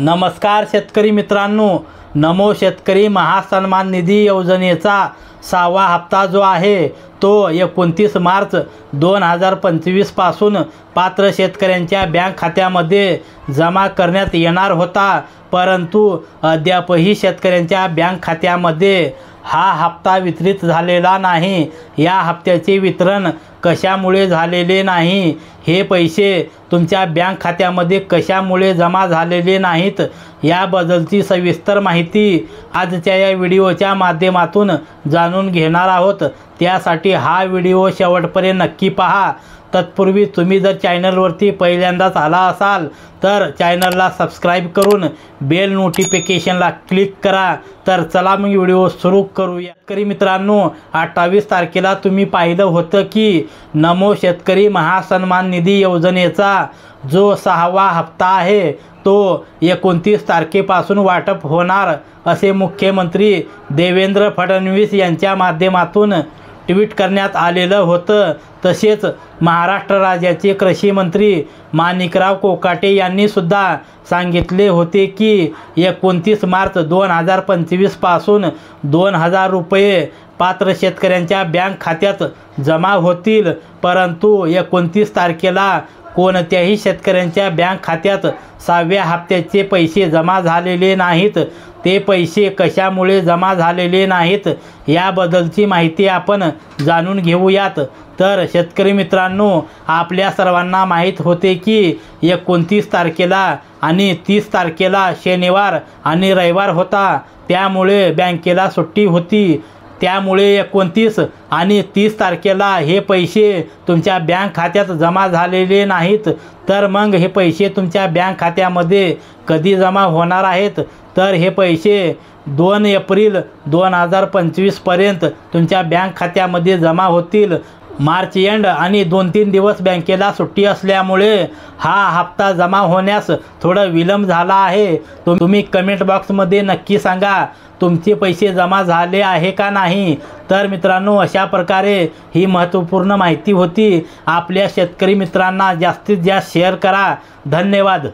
नमस्कार शेतकरी मित्रांनो, नमो शेतकरी महासन्मान निधी योजनेचा 6वा हप्ता जो आहे तो 29 मार्च 2025 पासून पात्र शेतकऱ्यांच्या बँक खात्यामध्ये जमा करण्यात येणार होता, परंतु अद्यापही शेतकऱ्यांच्या बँक खात्यामध्ये हा हप्ता वितरित झालेला नाही। या हप्त्याचे वितरण कशामुळे झालेले नाही, हे पैसे तुमच्या बँक खात्यामध्ये कशामुळे जमा झालेले नाहीत, याबद्दलची सविस्तर माहिती आजच्या या व्हिडिओच्या माध्यमातून जाणून घेणार आहोत। त्यासाठी हा व्हिडिओ शेवटपर्यंत नक्की पहा। तत्पूर्वी तुम्ही जर चॅनलवरती पहिल्यांदाच आला असाल तर चॅनलला सबस्क्राइब करून बेल नोटिफिकेशनला क्लिक करा। तर चला मग व्हिडिओ सुरू करूया। शेतकरी मित्रांनो, 28 तारखेला तुम्ही पाहिलं होतं की नमो शेतकरी महासन्मान निधी योजनेचा जो 6वा हप्ता आहे तो 29 तारखेपासून वाटप होणार असे मुख्यमंत्री देवेंद्र फडणवीस यांच्या माध्यमातून ट्विट करण्यात आलेलं होतं। तसेच महाराष्ट्र राज्याचे कृषी मंत्री माणिकराव कोकाटे यांनी सुद्धा सांगितले होते की 29 मार्च 2025 पासून 2000 रुपये पात्र शेतकऱ्यांच्या बँक खात्यात जमा होतील, परंतु 29 तारखेला कोणत्याही शेतकऱ्यांच्या बँक खात्यात 6व्या हप्त्याचे पैसे जमा झालेले नाहीत। ते पैसे कशामुळे जमा झालेले नाहीत याबद्दलची माहिती आपण जाणून घेऊयात। तर शेतकरी मित्रांनो, आपल्या सर्वांना माहीत होते की 29 तारखेला आणि 30 तारखेला शनिवार आणि रविवार होता, त्यामुळे बँकेला सुट्टी होती। त्यामुळे 29 आणि 30 तारखेला हे पैसे तुमच्या बँक खात्यात जमा झालेले नाहीत। तर मग हे पैसे तुमच्या बँक खात्यामध्ये कधी जमा होणार आहेत, तर हे पैसे 2 एप्रिल 2025 पर्यंत तुमच्या बँक खात्यामध्ये जमा होतील। मार्च एंड आणि 2-3 दिवस बँकेला सुट्टी असल्यामुळे हा हप्ता जमा होण्यास थोडा विलंब झाला आहे। तुम्ही कमेंट बॉक्समध्ये नक्की सांगा तुमचे पैसे जमा झाले आहे का नाही। तर मित्रांनो, अशा प्रकारे ही महत्त्वपूर्ण माहिती होती। आपल्या शेतकरी मित्रांना जास्तीत जास्त शेअर करा। धन्यवाद।